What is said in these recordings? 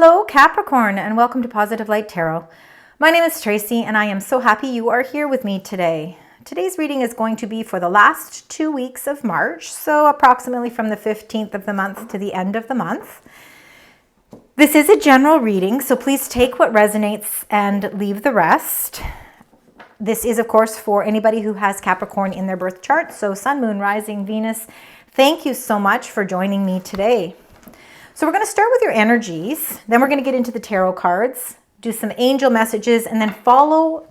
Hello Capricorn, and welcome to Positive Light Tarot. My name is Tracy and I am so happy you are here with me today. Today's reading is going to be for the last 2 weeks of March, so approximately from the 15th of the month to the end of the month. This is a general reading, so please take what resonates and leave the rest. This is, of course, for anybody who has Capricorn in their birth chart, so Sun, Moon, Rising, Venus. Thank you so much for joining me today. So we're going to start with your energies, then we're going to get into the tarot cards, do some angel messages, and then follow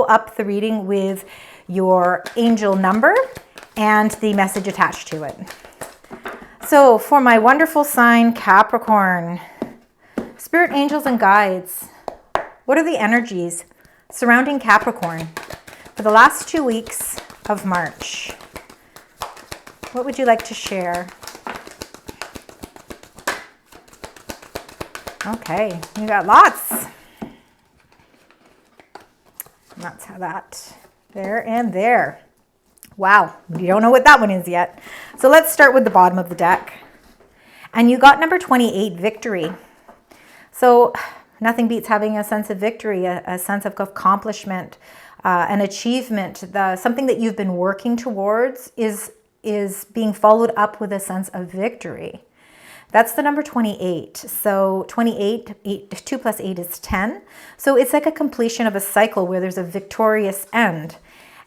up the reading with your angel number and the message attached to it. So for my wonderful sign Capricorn, spirit angels and guides, what are the energies surrounding Capricorn for the last 2 weeks of March? What would you like to share? Okay, you got lots. That's how that, there and there. Wow, you don't know what that one is yet. So let's start with the bottom of the deck. And you got number 28, victory. So nothing beats having a sense of victory, a sense of accomplishment, an achievement. Something that you've been working towards is being followed up with a sense of victory. That's the number 28. So 28, 2 plus 8 is 10. So it's like a completion of a cycle where there's a victorious end.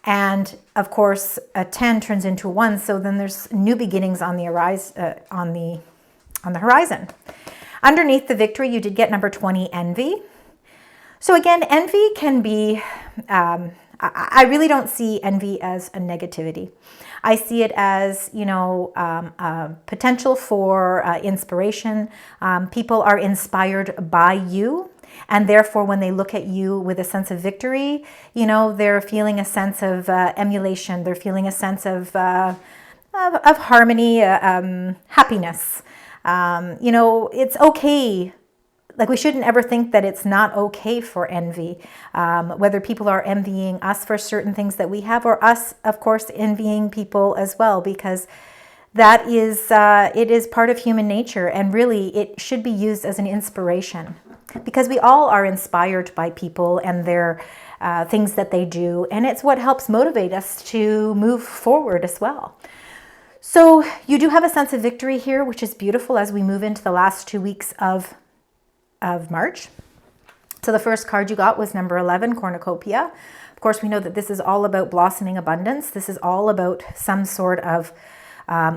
And of course, a 10 turns into 1. So then there's new beginnings on the horizon. Underneath the victory, you did get number 20, envy. So again, envy can be, I really don't see envy as a negativity. I see it as, potential for inspiration. People are inspired by you. And therefore, when they look at you with a sense of victory, they're feeling a sense of emulation. They're feeling a sense of harmony, happiness. It's okay. Like, we shouldn't ever think that it's not okay for envy, whether people are envying us for certain things that we have, or us, of course, envying people as well, because that is, it is part of human nature, and really it should be used as an inspiration, because we all are inspired by people and their things that they do, and it's what helps motivate us to move forward as well. So you do have a sense of victory here, which is beautiful as we move into the last 2 weeks of March. So the first card you got was number 11, cornucopia. Of course, we know that this is all about blossoming abundance. This is all about some sort of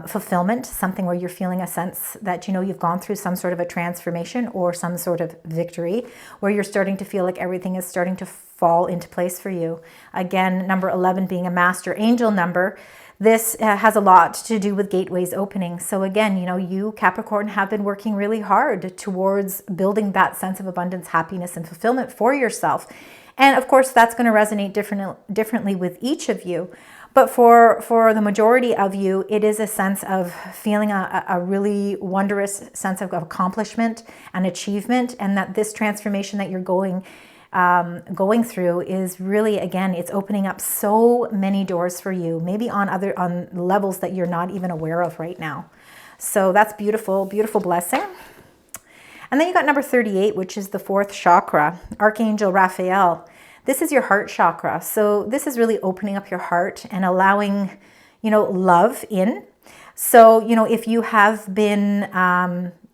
fulfillment, something where you're feeling a sense that, you've gone through some sort of a transformation or some sort of victory, where you're starting to feel like everything is starting to fall into place for you. Again, number 11 being a master angel number. This has a lot to do with gateways opening. So again, you Capricorn have been working really hard towards building that sense of abundance, happiness, and fulfillment for yourself. And of course, that's going to resonate differently with each of you. But for the majority of you, it is a sense of feeling a really wondrous sense of accomplishment and achievement, and that this transformation that you're going through is really, again, it's opening up so many doors for you, maybe on levels that you're not even aware of right now. So that's beautiful, beautiful blessing. And then you got number 38, which is the 4th chakra, Archangel Raphael. This is your heart chakra. So this is really opening up your heart and allowing, love in. So, if you have been,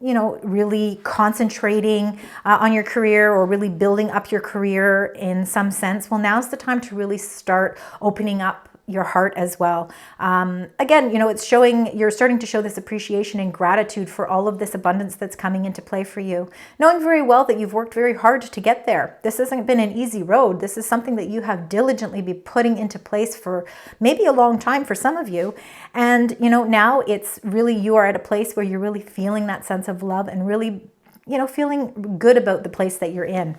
really concentrating on your career, or really building up your career in some sense, well, now's the time to really start opening up your heart as well. Again, it's showing, you're starting to show this appreciation and gratitude for all of this abundance that's coming into play for you, knowing very well that you've worked very hard to get there. This hasn't been an easy road. This is something that you have diligently been putting into place for maybe a long time for some of you. And, now it's really, you are at a place where you're really feeling that sense of love and really, feeling good about the place that you're in.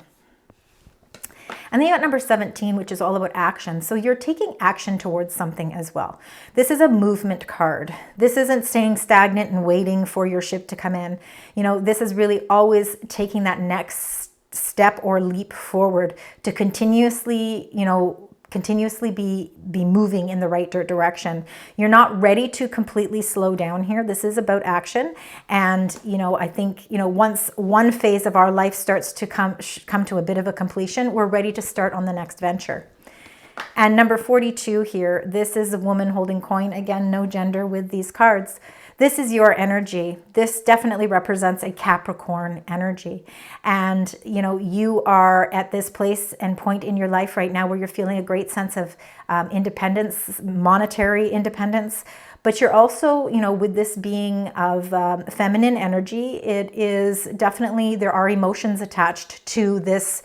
And then you got number 17, which is all about action. So you're taking action towards something as well. This is a movement card. This isn't staying stagnant and waiting for your ship to come in. This is really always taking that next step or leap forward to continuously, continuously be moving in the right direction. You're not ready to completely slow down here. This is about action. And, I think, once one phase of our life starts to come to a bit of a completion, we're ready to start on the next venture. And number 42 here, this is a woman holding coin. Again, no gender with these cards. This is your energy. This definitely represents a Capricorn energy. And, you are at this place and point in your life right now where you're feeling a great sense of independence, monetary independence. But you're also, with this being of feminine energy, it is definitely, there are emotions attached to this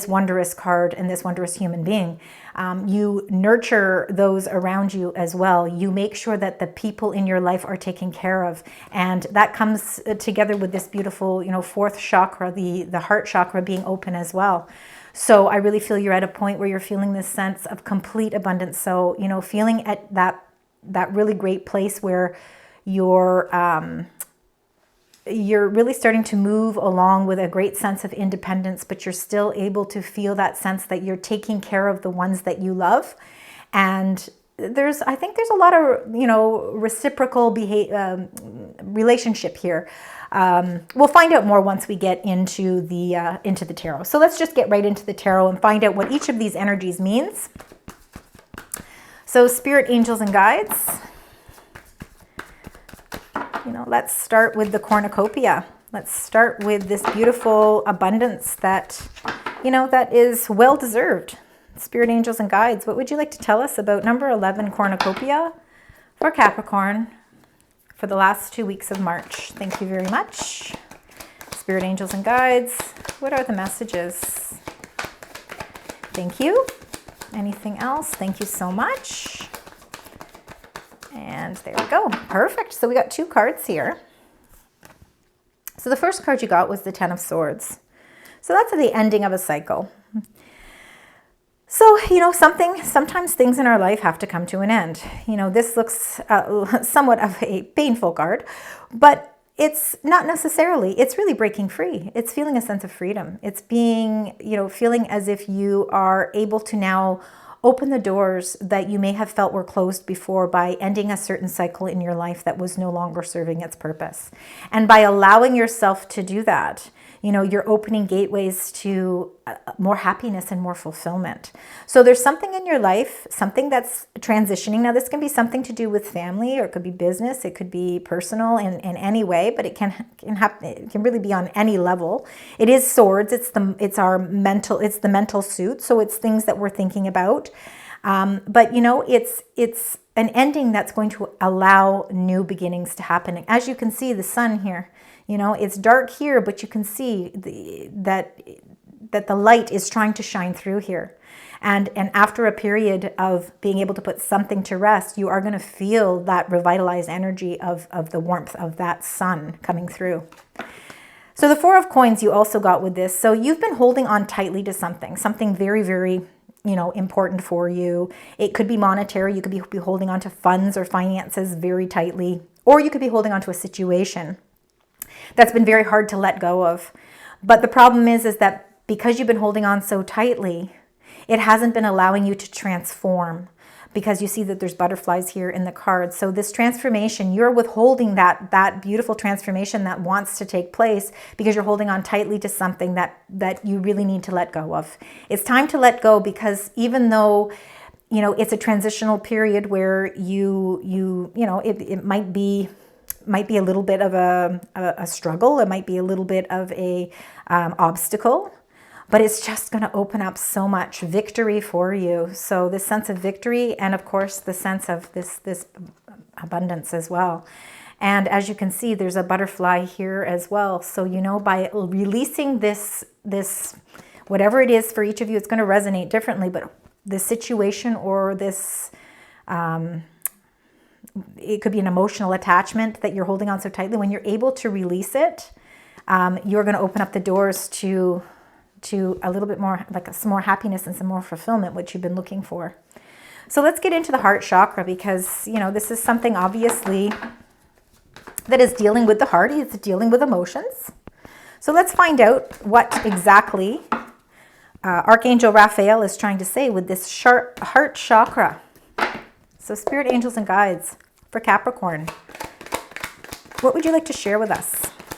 wondrous card and this wondrous human being. You nurture those around you as well. You make sure that the people in your life are taken care of. And that comes together with this beautiful, fourth chakra, the heart chakra being open as well. So I really feel you're at a point where you're feeling this sense of complete abundance. So, feeling at that really great place where you're really starting to move along with a great sense of independence, but you're still able to feel that sense that you're taking care of the ones that you love. And I think there's a lot of, reciprocal relationship here. We'll find out more once we get into the tarot. So let's just get right into the tarot and find out what each of these energies means. So spirit, angels, and guides. Let's start with the cornucopia. Let's start with this beautiful abundance that, that is well-deserved. Spirit, angels, and guides, what would you like to tell us about number 11 cornucopia for Capricorn for the last 2 weeks of March? Thank you very much. Spirit, angels, and guides, what are the messages? Thank you. Anything else? Thank you so much. And there we go. Perfect. So we got 2 cards here. So the first card you got was the Ten of Swords. So that's the ending of a cycle. So, sometimes things in our life have to come to an end. This looks somewhat of a painful card, but it's not necessarily. It's really breaking free. It's feeling a sense of freedom. It's being, feeling as if you are able to now open the doors that you may have felt were closed before by ending a certain cycle in your life that was no longer serving its purpose. And by allowing yourself to do that, you're opening gateways to more happiness and more fulfillment. So there's something in your life, something that's transitioning. Now, this can be something to do with family, or it could be business, it could be personal in any way, but it can happen. It can really be on any level. It is swords. It's the mental suit. So it's things that we're thinking about. But it's an ending that's going to allow new beginnings to happen. As you can see, the sun here, it's dark here, but you can see that the light is trying to shine through here. And after a period of being able to put something to rest, you are going to feel that revitalized energy of the warmth of that sun coming through. So the Four of Coins you also got with this. So you've been holding on tightly to something very, very important for you. It could be monetary. You could be holding on to funds or finances very tightly, or you could be holding on to a situation that's been very hard to let go of. But the problem is that because you've been holding on so tightly, it hasn't been allowing you to transform, because you see that there's butterflies here in the card. So this transformation, you're withholding that beautiful transformation that wants to take place because you're holding on tightly to something that you really need to let go of. It's time to let go, because even though it's a transitional period where it might be a little bit of a struggle, it might be a little bit of a obstacle, but it's just going to open up so much victory for you. So this sense of victory, and of course the sense of this abundance as well. And as you can see, there's a butterfly here as well. So by releasing this whatever it is for each of you, it's going to resonate differently, but the situation or this it could be an emotional attachment that you're holding on so tightly. When you're able to release it, you're going to open up the doors to a little bit more, like some more happiness and some more fulfillment, which you've been looking for. So let's get into the heart chakra, because this is something obviously that is dealing with the heart. It's dealing with emotions. So let's find out what exactly Archangel Raphael is trying to say with this heart chakra. So spirit angels and guides for Capricorn. What would you like to share with us,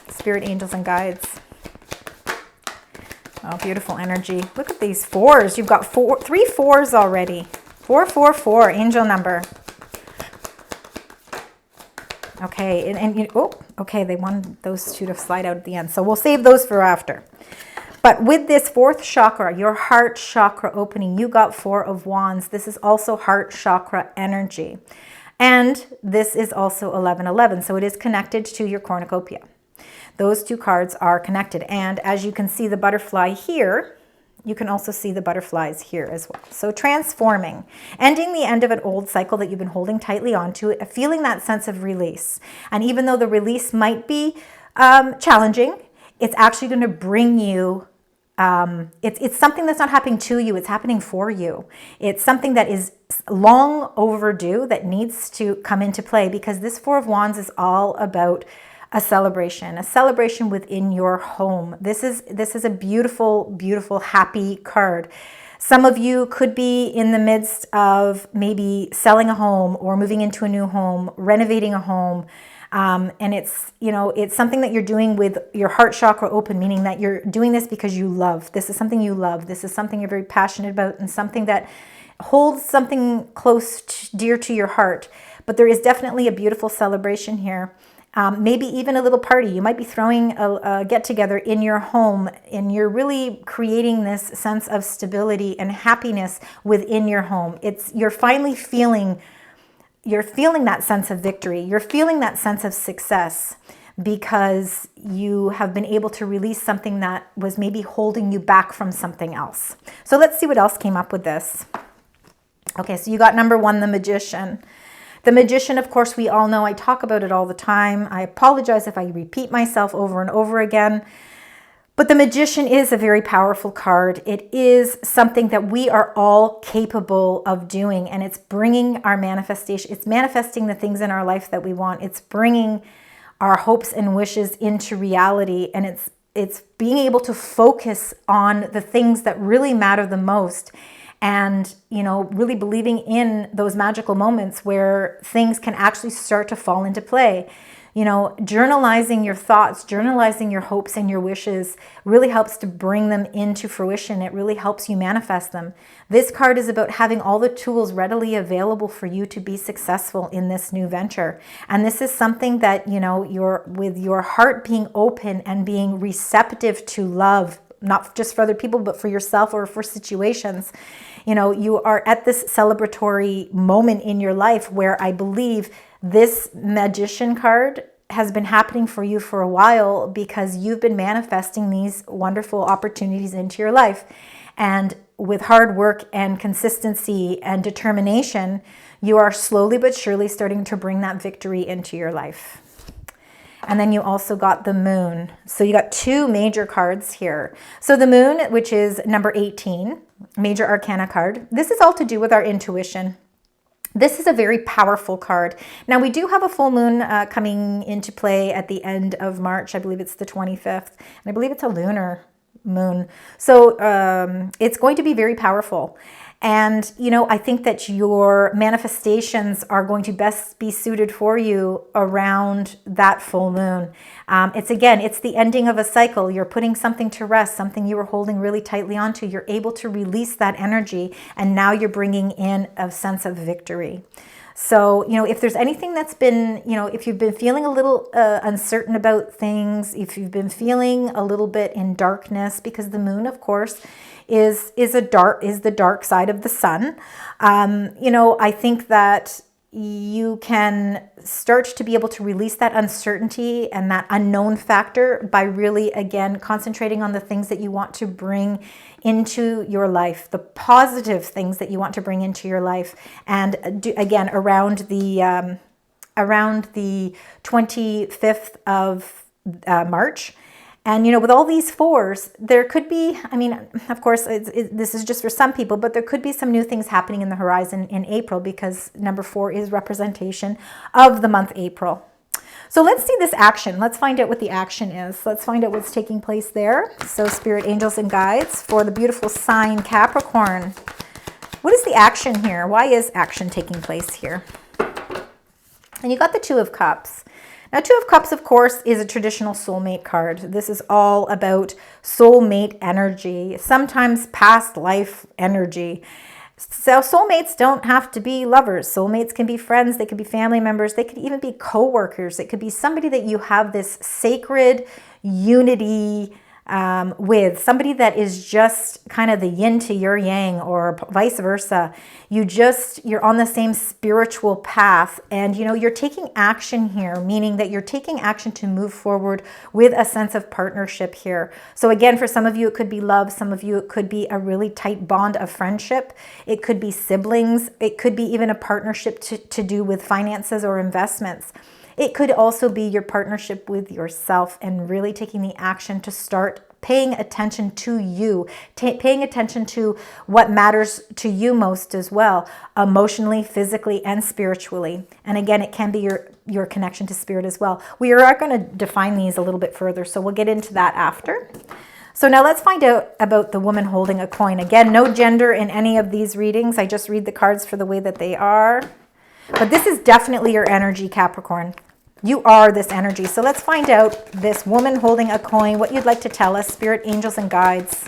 spirit angels and guides? Oh, beautiful energy. Look at these fours. You've got three fours already. 444, angel number. Okay, okay, they want those two to slide out at the end. So we'll save those for after. But with this fourth chakra, your heart chakra opening, you got 4 of Wands. This is also heart chakra energy. And this is also 1111, so it is connected to your cornucopia. Those two cards are connected. And as you can see the butterfly here, you can also see the butterflies here as well. So transforming, ending the end of an old cycle that you've been holding tightly onto, feeling that sense of release. And even though the release might be challenging, it's actually going to bring you, it's something that's not happening to you, it's happening for you. It's something that is long overdue that needs to come into play, because this 4 of Wands is all about a celebration within your home. This is a beautiful, beautiful, happy card. Some of you could be in the midst of maybe selling a home or moving into a new home, renovating a home. And it's, it's something that you're doing with your heart chakra open, meaning that you're doing this because you love. This is something you love. This is something you're very passionate about, and something that holds something close, dear to your heart. But there is definitely a beautiful celebration here. Maybe even a little party. You might be throwing a get-together in your home, and you're really creating this sense of stability and happiness within your home. You're finally feeling that sense of victory. You're feeling that sense of success because you have been able to release something that was maybe holding you back from something else. So let's see what else came up with this. Okay, so you got number 1, the Magician. The Magician, of course, we all know. I talk about it all the time. I apologize if I repeat myself over and over again. But the Magician is a very powerful card. It is something that we are all capable of doing, and it's bringing our manifestation. It's manifesting the things in our life that we want. It's bringing our hopes and wishes into reality, and it's being able to focus on the things that really matter the most. And, really believing in those magical moments where things can actually start to fall into play. Journalizing your thoughts, journalizing your hopes and your wishes really helps to bring them into fruition. It really helps you manifest them. This card is about having all the tools readily available for you to be successful in this new venture. And this is something that, you're with your heart being open and being receptive to love, not just for other people, but for yourself or for situations. You are at this celebratory moment in your life where I believe this Magician card has been happening for you for a while, because you've been manifesting these wonderful opportunities into your life. And with hard work and consistency and determination, you are slowly but surely starting to bring that victory into your life. And then you also got the Moon. So you got 2 major cards here. So the Moon, which is number 18, major arcana card. This is all to do with our intuition. This is a very powerful card. Now, we do have a full moon coming into play at the end of March. I believe it's the 25th. And I believe it's a lunar moon. So it's going to be very powerful. And, I think that your manifestations are going to best be suited for you around that full moon. It's the ending of a cycle. You're putting something to rest, something you were holding really tightly onto. You're able to release that energy, and now you're bringing in a sense of victory. So, if there's anything that's been, if you've been feeling a little uncertain about things, if you've been feeling a little bit in darkness, because the moon, of course, is the dark side of the sun. I think that you can start to be able to release that uncertainty and that unknown factor by really, again, concentrating on the things that you want to bring into your life, the positive things that you want to bring into your life. And again, around the 25th of March. And, with all these 4s, there could be, of course, this is just for some people, but there could be some new things happening in the horizon in April, because number 4 is representation of the month April. So let's see this action. Let's find out what the action is. Let's find out what's taking place there. So spirit, angels, and guides for the beautiful sign Capricorn. What is the action here? Why is action taking place here? And you got the Two of Cups. Now, Two of Cups, of course, is a traditional soulmate card. This is all about soulmate energy, sometimes past life energy. So soulmates don't have to be lovers. Soulmates can be friends. They could be family members. They could even be co-workers. It could be somebody that you have this sacred unity with, somebody that is just kind of the yin to your yang, or vice versa. You're on the same spiritual path, and you're taking action here, meaning that you're taking action to move forward with a sense of partnership here. So again, for some of you, it could be love. Some of you, it could be a really tight bond of friendship. It could be siblings. It could be even a partnership to do with finances or investments. It could also be your partnership with yourself and really taking the action to start paying attention to you, paying attention to what matters to you most as well, emotionally, physically, and spiritually. And again, it can be your connection to spirit as well. We are going to define these a little bit further, so we'll get into that after. So now let's find out about the woman holding a coin. Again, no gender in any of these readings. I just read the cards for the way that they are. But this is definitely your energy, Capricorn. You are this energy. So let's find out this woman holding a coin, what you'd like to tell us, spirit, angels, and guides.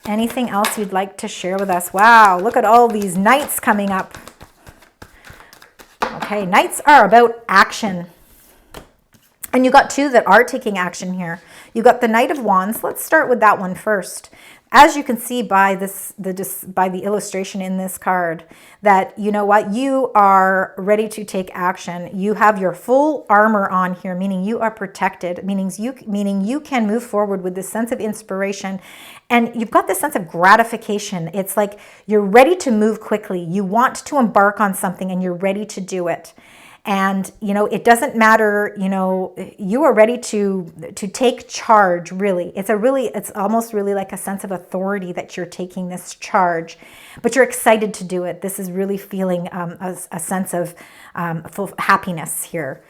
Anything else you'd like to share with us? Wow, look at all these knights coming up. Okay, knights are about action. And you got two that are taking action here. You got the Knight of Wands. Let's start with that one first. As you can see by the illustration in this card, that you know what, you are ready to take action. You have your full armor on here, meaning you are protected, meaning you can move forward with this sense of inspiration, and you've got this sense of gratification. It's like you're ready to move quickly. You want to embark on something, and you're ready to do it. And, it doesn't matter, you are ready to take charge, really. It's almost really like a sense of authority that you're taking this charge, but you're excited to do it. This is really feeling a sense of full happiness here.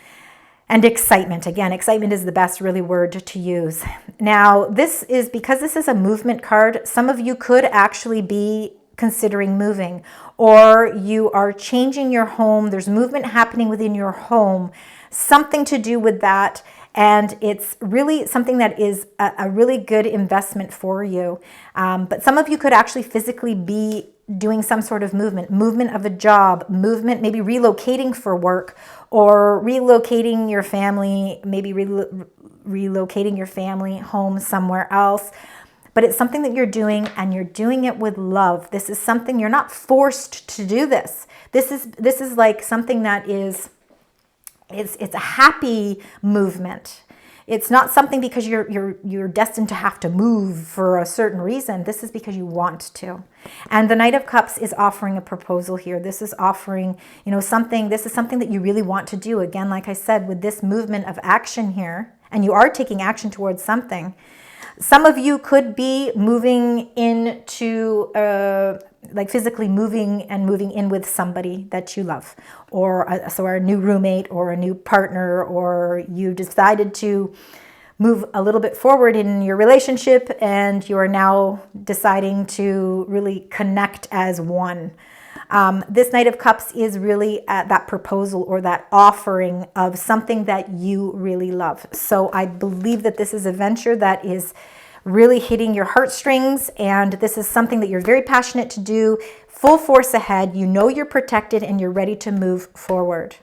And excitement. Again, excitement is the best really word to use. Now, because this is a movement card, some of you could actually be considering moving, or you are changing your home. There's movement happening within your home, something to do with that, and it's really something that is a really good investment for you. But some of you could actually physically be doing some sort of movement of a job, movement, maybe relocating for work, or relocating your family, maybe relocating your family home somewhere else. But it's something that you're doing, and you're doing it with love. This is something, you're not forced to do this. This is like something that it's a happy movement. It's not something because you're destined to have to move for a certain reason. This is because you want to. And the Knight of Cups is offering a proposal here. This is offering, something. This is something that you really want to do. Again, like I said, with this movement of action here, and you are taking action towards something. Some of you could be moving into, like physically moving in with somebody that you love, or a new roommate or a new partner, or you decided to move a little bit forward in your relationship and you are now deciding to really connect as one. This Knight of Cups is really that proposal or that offering of something that you really love. So I believe that this is a venture that is really hitting your heartstrings, and this is something that you're very passionate to do, full force ahead. You know you're protected and you're ready to move forward.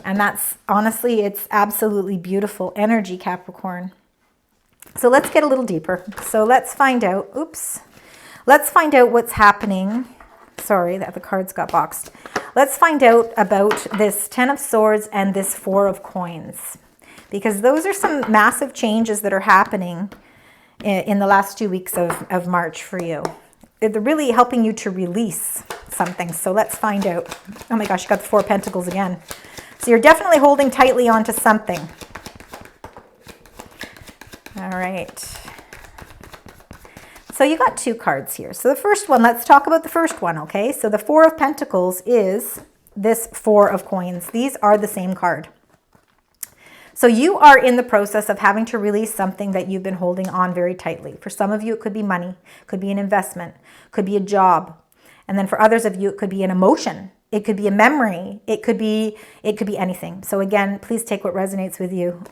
And that's, honestly, it's absolutely beautiful energy, Capricorn. So let's get a little deeper. So let's find out, let's find out what's happening. Sorry that the cards got boxed. Let's find out about this 10 of Swords and this 4 of Coins, because those are some massive changes that are happening in the last 2 weeks of March for you. They're really helping you to release something. So let's find out. Oh my gosh, you got the 4 of Pentacles again. So you're definitely holding tightly onto something. All right. So you got 2 cards here. So the first one, let's talk about the first one, okay? So the 4 of Pentacles is this 4 of Coins. These are the same card. So you are in the process of having to release something that you've been holding on very tightly. For some of you, it could be money, could be an investment, could be a job. And then for others of you, it could be an emotion. It could be a memory. It could be anything. So again, please take what resonates with you.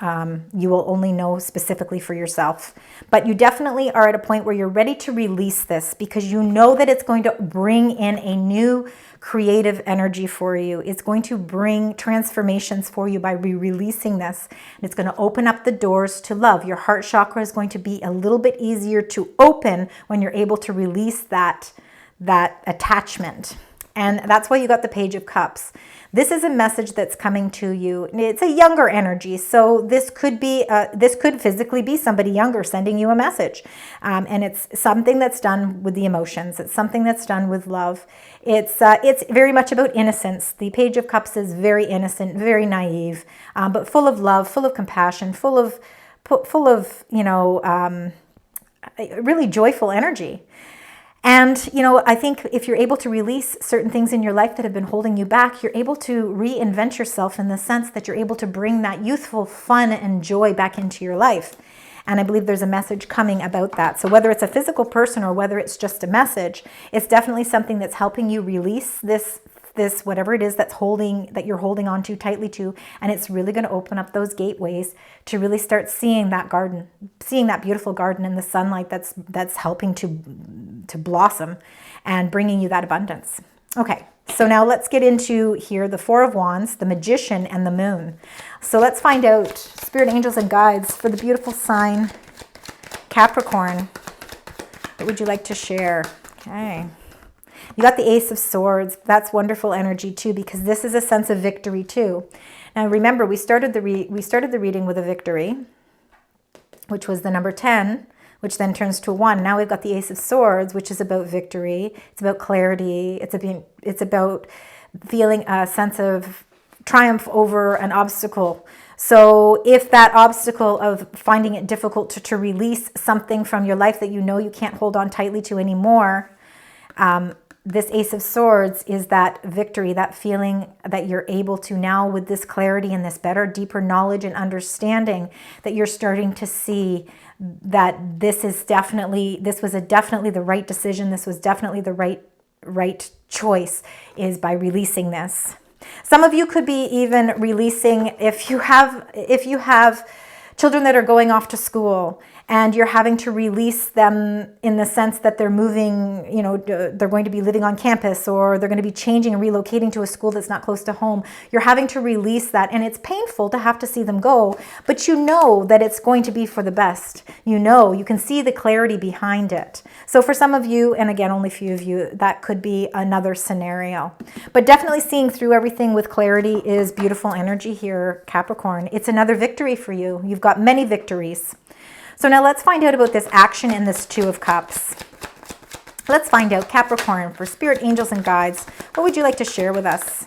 You will only know specifically for yourself. But you definitely are at a point where you're ready to release this because you know that it's going to bring in a new creative energy for you. It's going to bring transformations for you by releasing this. And it's going to open up the doors to love. Your heart chakra is going to be a little bit easier to open when you're able to release that attachment. And that's why you got the Page of Cups. This is a message that's coming to you. It's a younger energy. So this could physically be somebody younger sending you a message. And it's something that's done with the emotions. It's something that's done with love. It's very much about innocence. The Page of Cups is very innocent, very naive, but full of love, full of compassion, full of really joyful energy. And, I think if you're able to release certain things in your life that have been holding you back, you're able to reinvent yourself in the sense that you're able to bring that youthful fun and joy back into your life. And I believe there's a message coming about that. So whether it's a physical person or whether it's just a message, it's definitely something that's helping you release this whatever it is that you're holding on too tightly to, and it's really going to open up those gateways to really start seeing that garden, seeing that beautiful garden in the sunlight that's helping to blossom and bringing you that abundance. Okay, so now let's get into here the Four of Wands, the Magician, and the Moon. So let's find out spirit angels and guides for the beautiful sign Capricorn. What would you like to share? Okay. You got the Ace of Swords. That's wonderful energy too, because this is a sense of victory too. Now remember, we started the reading with a victory, which was the number 10, which then turns to a 1. Now we've got the Ace of Swords, which is about victory. It's about clarity. It's about feeling a sense of triumph over an obstacle. So if that obstacle of finding it difficult to release something from your life that you know you can't hold on tightly to anymore, this Ace of Swords is that victory, that feeling that you're able to now, with this clarity and this better, deeper knowledge and understanding, that you're starting to see that this was definitely the right decision. This was definitely the right choice, is by releasing this. Some of you could be even releasing, if you have children that are going off to school and you're having to release them in the sense that they're moving, they're going to be living on campus, or they're going to be changing and relocating to a school that's not close to home. You're having to release that, and it's painful to have to see them go, but you know that it's going to be for the best. You can see the clarity behind it. So for some of you, and again, only a few of you, that could be another scenario. But definitely seeing through everything with clarity is beautiful energy here, Capricorn. It's another victory for you. You've got many victories. So now let's find out about this action in this Two of Cups. Let's find out, Capricorn, for spirit angels and guides, what would you like to share with us?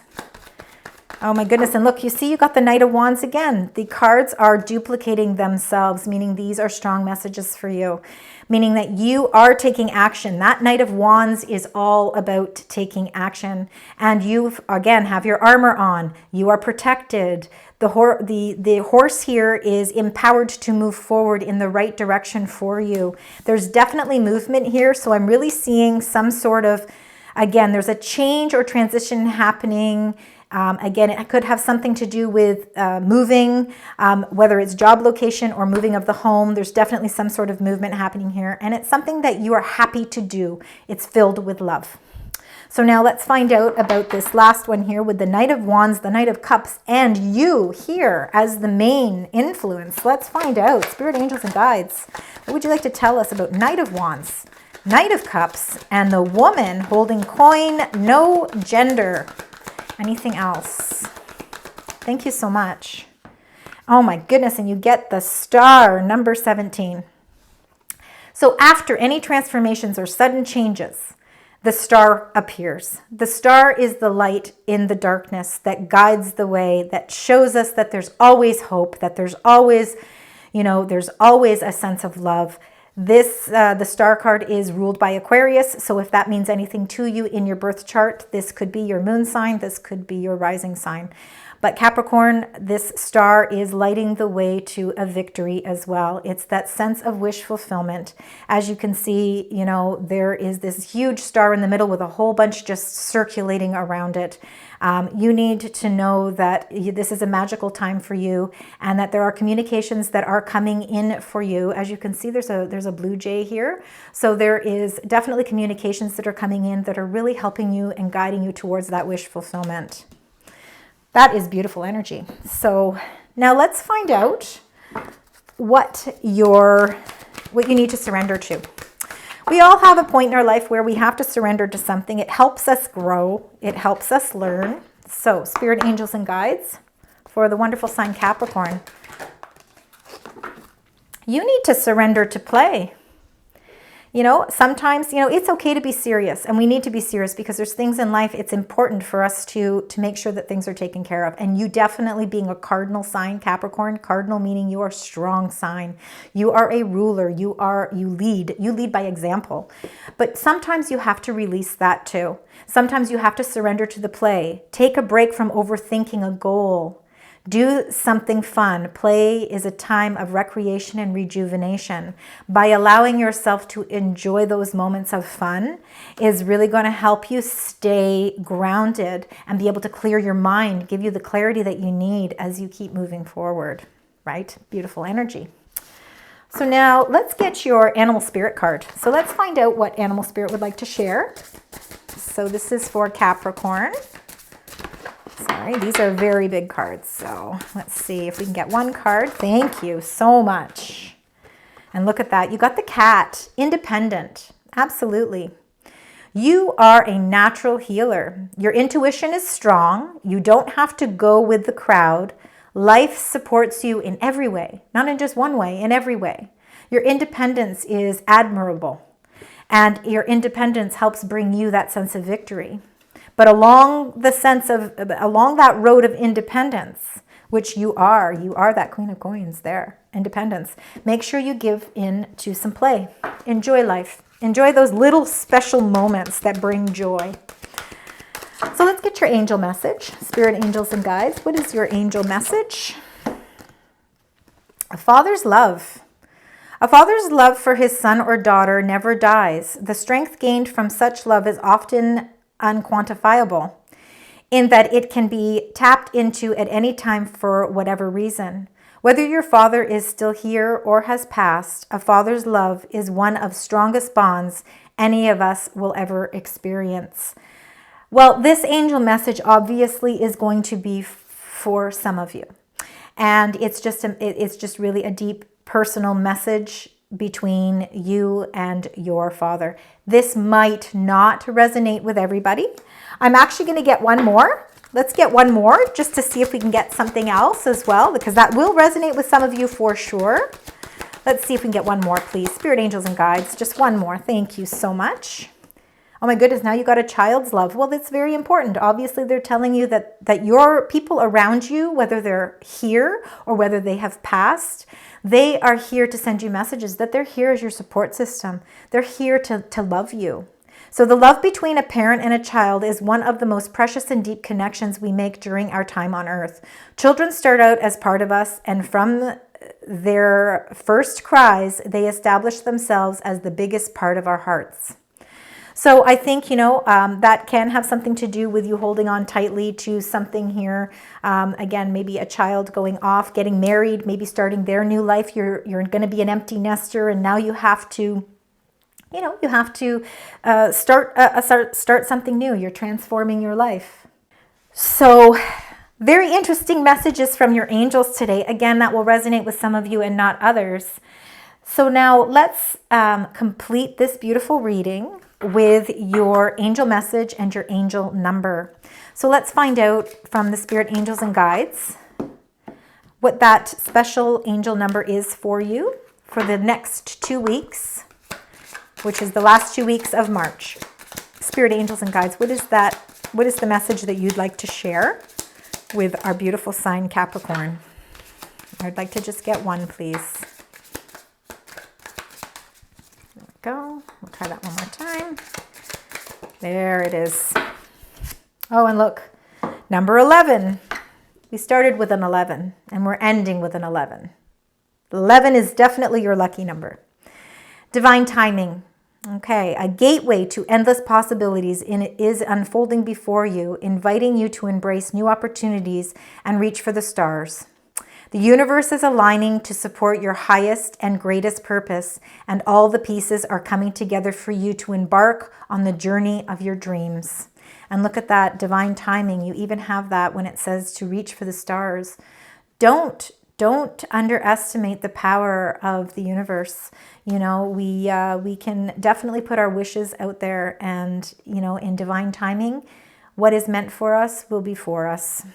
Oh my goodness, and look, you see you got the Knight of Wands again. The cards are duplicating themselves, meaning these are strong messages for you, meaning that you are taking action. That Knight of Wands is all about taking action, and you, again, have your armor on. You are protected. The horse here is empowered to move forward in the right direction for you. There's definitely movement here, so I'm really seeing some sort of, again, there's a change or transition happening. Again, it could have something to do with moving, whether it's job location or moving of the home. There's definitely some sort of movement happening here, and it's something that you are happy to do. It's filled with love. So now let's find out about this last one here with the Knight of Wands, the Knight of Cups, and you here as the main influence. Let's find out, spirit angels and guides, what would you like to tell us about Knight of Wands, Knight of Cups, and the woman holding coin, no gender? Anything else? Thank you so much. Oh my goodness, and you get the Star, number 17. So after any transformations or sudden changes, the Star appears. The Star is the light in the darkness that guides the way, that shows us that there's always hope, that there's always, there's always a sense of love. The Star card is ruled by Aquarius, so if that means anything to you in your birth chart, this could be your moon sign, this could be your rising sign. But Capricorn, this star is lighting the way to a victory as well. It's that sense of wish fulfillment. As you can see, you know, there is this huge star in the middle with a whole bunch just circulating around it. You need to know that this is a magical time for you, and that there are communications that are coming in for you. As you can see, there's a blue jay here. So there is definitely communications that are coming in that are really helping you and guiding you towards that wish fulfillment. That is beautiful energy. So now let's find out what you need to surrender to. We all have a point in our life where we have to surrender to something. It helps us grow. It helps us learn. So, spirit, angels, and guides for the wonderful sign Capricorn. You need to surrender to play. You know, sometimes, you know, it's okay to be serious, and we need to be serious because there's things in life it's important for us to make sure that things are taken care of. And you definitely being a cardinal sign, Capricorn, cardinal meaning you are a strong sign. You are a ruler. You lead by example. But sometimes you have to release that too. Sometimes you have to surrender to the play. Take a break from overthinking a goal. Do something fun. Play is a time of recreation and rejuvenation. By allowing yourself to enjoy those moments of fun is really going to help you stay grounded and be able to clear your mind, give you the clarity that you need as you keep moving forward, right? Beautiful energy. So now let's get your animal spirit card. So let's find out what animal spirit would like to share. So this is for Capricorn. Sorry, these are very big cards. So let's see if we can get one card. Thank you so much. And look at that. You got the cat. Independent. Absolutely. You are a natural healer. Your intuition is strong. You don't have to go with the crowd. Life supports you in every way. Not in just one way, in every way. Your independence is admirable. And your independence helps bring you that sense of victory. But along that road of independence, which you are that Queen of Coins there, independence. Make sure you give in to some play. Enjoy life. Enjoy those little special moments that bring joy. So let's get your angel message. Spirit, angels, and guides. What is your angel message? A father's love. A father's love for his son or daughter never dies. The strength gained from such love is often unquantifiable, in that it can be tapped into at any time for whatever reason. Whether your father is still here or has passed, a father's love is one of strongest bonds any of us will ever experience. Well, this angel message obviously is going to be for some of you. And it's just really a deep personal message between you and your father. This might not resonate with everybody. I'm actually going to get one more. Let's get one more just to see if we can get something else as well, because that will resonate with some of you for sure. Let's see if we can get one more, please. Spirit, angels, and guides. Just one more. Thank you so much. Oh my goodness, now you got a child's love. Well, that's very important. Obviously, they're telling you that your people around you, whether they're here or whether they have passed, they are here to send you messages, that they're here as your support system. They're here to love you. So the love between a parent and a child is one of the most precious and deep connections we make during our time on earth. Children start out as part of us, and from their first cries, they establish themselves as the biggest part of our hearts. So I think, that can have something to do with you holding on tightly to something here. Again, maybe a child going off, getting married, maybe starting their new life. You're going to be an empty nester, and now you have to, start something new. You're transforming your life. So very interesting messages from your angels today. Again, that will resonate with some of you and not others. So now let's complete this beautiful reading with your angel message and your angel number. So let's find out from the Spirit, angels, and guides what that special angel number is for you for the next 2 weeks, which is the last 2 weeks of March. Spirit, angels, and guides, what is that? What is the message that you'd like to share with our beautiful sign Capricorn? I'd like to just get one, please. Go. We'll try that one more time. There it is. Oh, and look, number 11. We started with an 11 and we're ending with an 11. 11 is definitely your lucky number. Divine timing. Okay, a gateway to endless possibilities is unfolding before you, inviting you to embrace new opportunities and reach for the stars. The universe is aligning to support your highest and greatest purpose, and all the pieces are coming together for you to embark on the journey of your dreams. And look at that, divine timing. You even have that when it says to reach for the stars. Don't underestimate the power of the universe. You know, we can definitely put our wishes out there, and, you know, in divine timing, what is meant for us will be for us.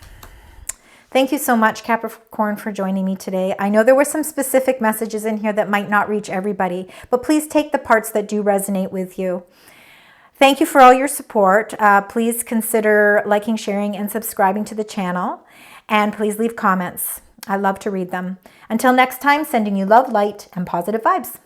Thank you so much, Capricorn, for joining me today. I know there were some specific messages in here that might not reach everybody, but please take the parts that do resonate with you. Thank you for all your support. Please consider liking, sharing, and subscribing to the channel. And please leave comments. I love to read them. Until next time, sending you love, light, and positive vibes.